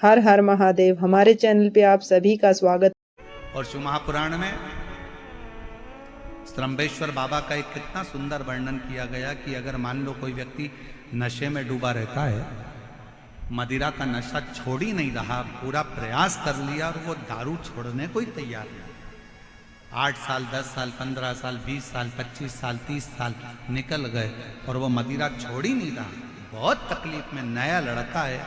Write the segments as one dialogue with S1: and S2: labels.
S1: हर हर महादेव। हमारे चैनल पे आप सभी का स्वागत।
S2: और शिव महापुराण में श्रम्भेश्वर बाबा का एक कितना सुंदर वर्णन किया गया कि अगर मान लो कोई व्यक्ति नशे में डूबा रहता है, मदिरा का नशा छोड़ ही नहीं रहा, पूरा प्रयास कर लिया और वो दारू छोड़ने को ही तैयार नहीं, 8 साल 10 साल 15 साल 20 साल 25 साल 30 साल निकल गए और वो मदिरा छोड़ ही नहीं रहा, बहुत तकलीफ में। नया लड़का है,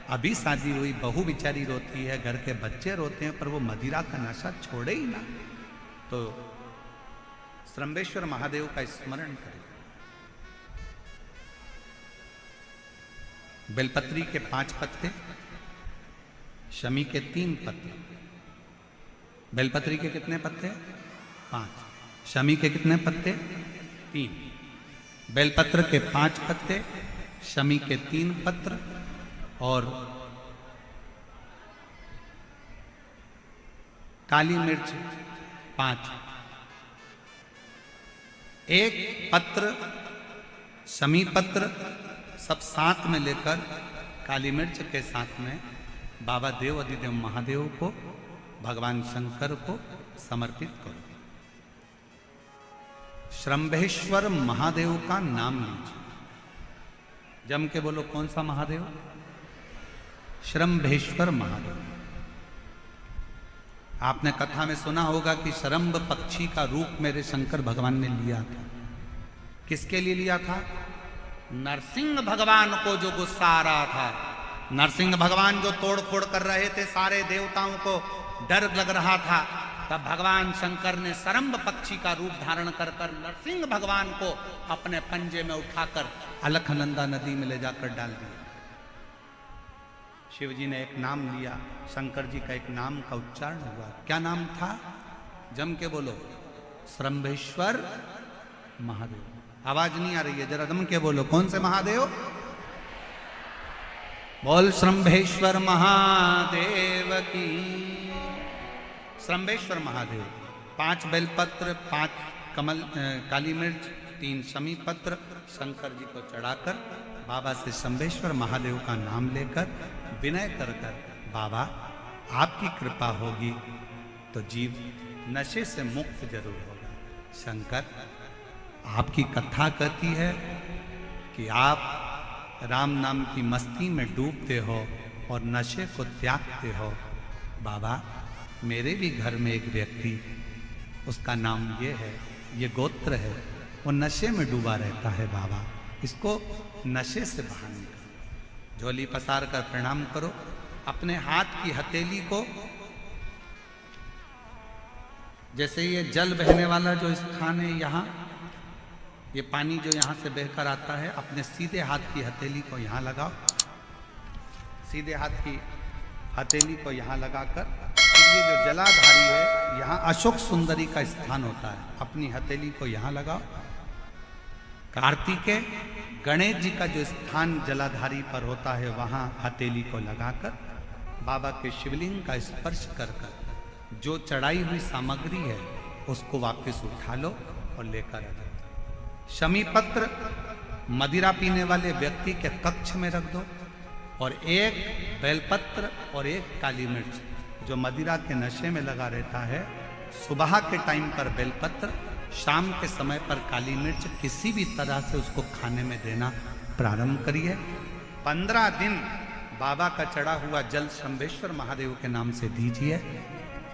S2: अभी शादी हुई, बहू बेचारी रोती है, घर के बच्चे रोते हैं, पर वो मदिरा का नशा छोड़े ही ना। तो श्रम्भेश्वर महादेव का स्मरण करें। बेलपत्री के 5 पत्ते, शमी के 3 पत्ते। बेलपत्री के कितने पत्ते? 5। शमी के कितने पत्ते? 3। बेलपत्र के 5 पत्ते, शमी के 3 पत्र और काली मिर्च 5। एक पत्र, शमी पत्र सब साथ में लेकर काली मिर्च के साथ में बाबा देव अधिदेव महादेव को, भगवान शंकर को समर्पित करो। श्रम्भेश्वर महादेव का नाम लीजिए, जम के बोलो, कौन सा महादेव? श्रम्भेश्वर महादेव। आपने कथा में सुना होगा कि शरम्भ पक्षी का रूप मेरे शंकर भगवान ने लिया था। किसके लिए लिया था? नरसिंह भगवान को जो गुस्सा आ रहा था, नरसिंह भगवान जो तोड़ फोड़ कर रहे थे, सारे देवताओं को डर लग रहा था, तब भगवान शंकर ने शरम्भ पक्षी का रूप धारण कर नरसिंह भगवान को अपने पंजे में उठाकर अलखनंदा नदी में ले जाकर डाल दिया। शिव जी ने एक नाम लिया, शंकर जी का एक नाम का उच्चारण हुआ। क्या नाम था? जम के बोलो, श्रम्भेश्वर महादेव। आवाज नहीं आ रही है, जरा जम के बोलो, कौन से महादेव? बोल श्रम्भेश्वर महादेव की। श्रम्भेश्वर महादेव। 5 बेलपत्र, 5 कमल काली मिर्च, 3 शमी पत्र शंकर जी को चढ़ाकर बाबा से श्रम्भेश्वर महादेव का नाम लेकर विनय कर बाबा आपकी कृपा होगी तो जीव नशे से मुक्त जरूर होगा। शंकर, आपकी कथा कहती है कि आप राम नाम की मस्ती में डूबते हो और नशे को त्यागते हो। बाबा, मेरे भी घर में एक व्यक्ति, उसका नाम ये है, ये गोत्र है, वो नशे में डूबा रहता है। बाबा, इसको नशे से बाहर निकालो। झोली पसार कर प्रणाम करो। अपने हाथ की हथेली को, जैसे ये जल बहने वाला जो स्थान है, यहाँ ये पानी जो यहाँ से बहकर आता है, अपने सीधे हाथ की हथेली को यहाँ लगाओ। सीधे हाथ की हथेली को यहाँ लगाकर, ये जो जलाधारी है, यहाँ अशोक सुंदरी का स्थान होता है, अपनी हथेली को यहाँ लगाओ। कार्तिकेय गणेश जी का जो स्थान जलाधारी पर होता है, वहाँ हथेली को लगाकर बाबा के शिवलिंग का स्पर्श कर जो चढ़ाई हुई सामग्री है उसको वापस उठा लो और लेकर आ जाओ। शमी पत्र मदिरा पीने वाले व्यक्ति के कक्ष में रख दो, और एक बेलपत्र और एक काली मिर्च, जो मदिरा के नशे में लगा रहता है, सुबह के टाइम पर बेलपत्र, शाम के समय पर काली मिर्च, किसी भी तरह से उसको खाने में देना प्रारंभ करिए। 15 दिन बाबा का चढ़ा हुआ जल श्रम्भेश्वर महादेव के नाम से दीजिए।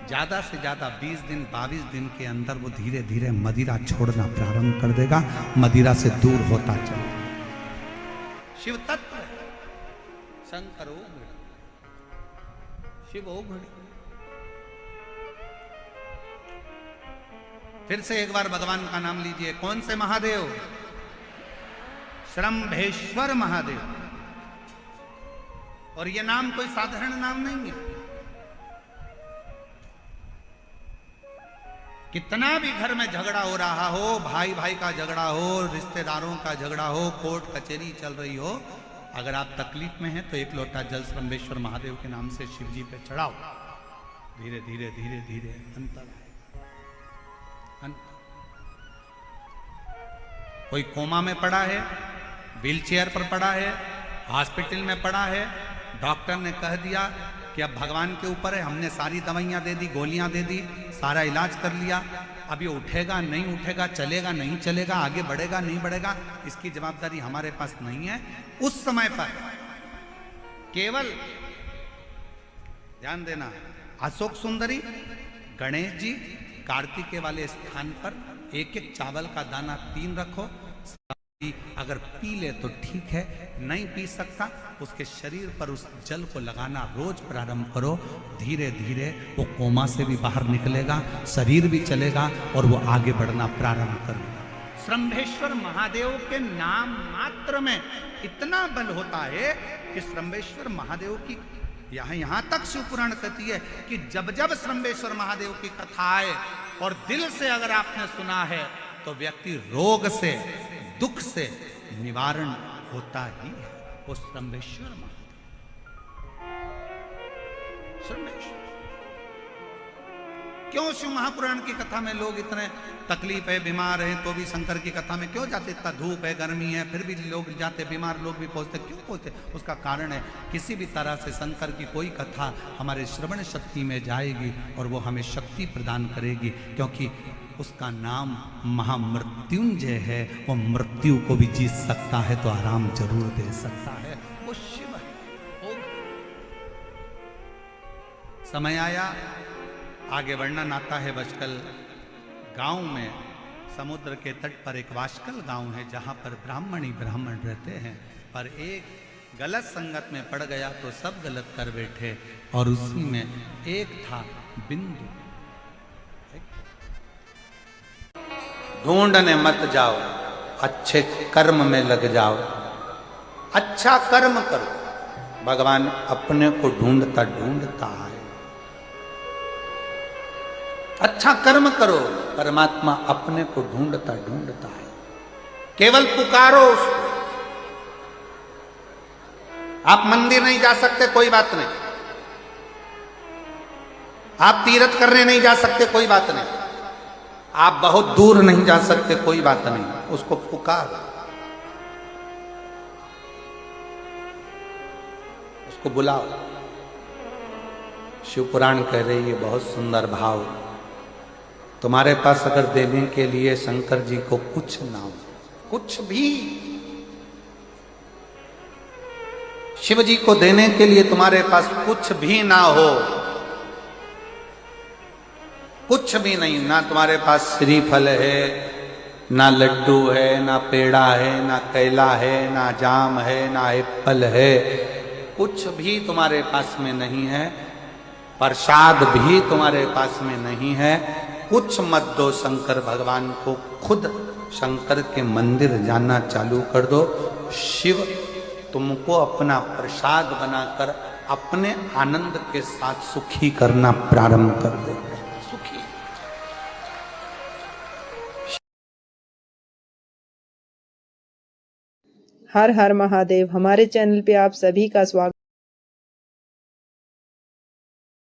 S2: ज्यादा से ज्यादा 20 दिन 22 दिन के अंदर वो धीरे धीरे मदिरा छोड़ना प्रारंभ कर देगा, मदिरा से दूर होता चलेगा। शिव तत्व है, शंकर ओघड़ी, शिव ओघड़ी। फिर से एक बार भगवान का नाम लीजिए। कौन से महादेव? श्रम्भेश्वर महादेव। और ये नाम कोई साधारण नाम नहीं है। कितना भी घर में झगड़ा हो रहा हो, भाई भाई का झगड़ा हो, रिश्तेदारों का झगड़ा हो, कोर्ट कचहरी चल रही हो, अगर आप तकलीफ में हैं तो एक लोटा जल श्रम्भेश्वर महादेव के नाम से शिव जी पे चढ़ाओ। धीरे धीरे धीरे धीरे अंतर। कोई कोमा में पड़ा है, व्हीलचेयर पर पड़ा है, हॉस्पिटल में पड़ा है, डॉक्टर ने कह दिया कि अब भगवान के ऊपर है, हमने सारी दवाइयां दे दी, गोलियां दे दी, सारा इलाज कर लिया, अब ये उठेगा नहीं उठेगा, चलेगा नहीं चलेगा, आगे बढ़ेगा नहीं बढ़ेगा, इसकी जवाबदारी हमारे पास नहीं है। उस समय पर केवल ध्यान देना, अशोक सुंदरी, गणेश जी, कार्तिकेय वाले स्थान पर एक एक चावल का दाना 3 रखो। अगर पी ले तो ठीक है, नहीं पी सकता उसके शरीर पर उस जल को लगाना रोज प्रारंभ करो। धीरे धीरे वो कोमा से भी बाहर निकलेगा, शरीर भी चलेगा और वो आगे बढ़ना प्रारंभ करेगा। श्रंभेश्वर महादेव के नाम मात्र में इतना बल होता है कि श्रंभेश्वर महादेव की यहां तक शिवपुराण कहती है कि जब जब श्रंभेश्वर महादेव की कथा आए और दिल से अगर आपने सुना है तो व्यक्ति रोग से, दुख से निवारण होता ही है। वो श्रंभेश्वर महादेव, श्रंभेश्वर। क्यों शिव महापुराण की कथा में लोग इतने तकलीफ है, बीमार है तो भी शंकर की कथा में क्यों जाते? इतना धूप है, गर्मी है, फिर भी लोग जाते, बीमार लोग भी पहुंचते, क्यों पहुंचते? उसका कारण है किसी भी तरह से शंकर की कोई कथा हमारे श्रवण शक्ति में जाएगी और वो हमें शक्ति प्रदान करेगी, क्योंकि उसका नाम महामृत्युंजय है। वो मृत्यु को भी जीत सकता है तो आराम जरूर दे सकता है, वो शिव है। समय आया, आगे वर्णन आता है। बचकल गांव में समुद्र के तट पर एक वाशकल गांव है जहां पर ब्राह्मण ही ब्राह्मण रहते हैं, पर एक गलत संगत में पड़ गया तो सब गलत कर बैठे, और उसी में एक था बिंदु। ढूंढने मत जाओ, अच्छे कर्म में लग जाओ, अच्छा कर्म करो, भगवान अपने को ढूंढता ढूंढता है। अच्छा कर्म करो, परमात्मा अपने को ढूंढता ढूंढता है। केवल पुकारो उसको। आप मंदिर नहीं जा सकते, कोई बात नहीं। आप तीर्थ करने नहीं जा सकते, कोई बात नहीं। आप बहुत दूर नहीं जा सकते, कोई बात नहीं। उसको पुकार, उसको बुलाओ। शिव पुराण कह रही है बहुत सुंदर भाव, तुम्हारे पास अगर देने के लिए शंकर जी को कुछ ना हो, कुछ भी शिव जी को देने के लिए तुम्हारे पास कुछ भी ना हो, कुछ भी नहीं, ना तुम्हारे पास श्रीफल है, ना लड्डू है, ना पेड़ा है, ना केला है, ना जाम है, ना एप्पल है, कुछ भी तुम्हारे पास में नहीं है, प्रसाद भी तुम्हारे पास में नहीं है, कुछ मत दो शंकर भगवान को, खुद शंकर के मंदिर जाना चालू कर दो। शिव तुमको अपना प्रसाद बनाकर अपने आनंद के साथ सुखी करना प्रारंभ कर दे। सुखी।
S1: हर हर महादेव। हमारे चैनल पे आप सभी का स्वागत।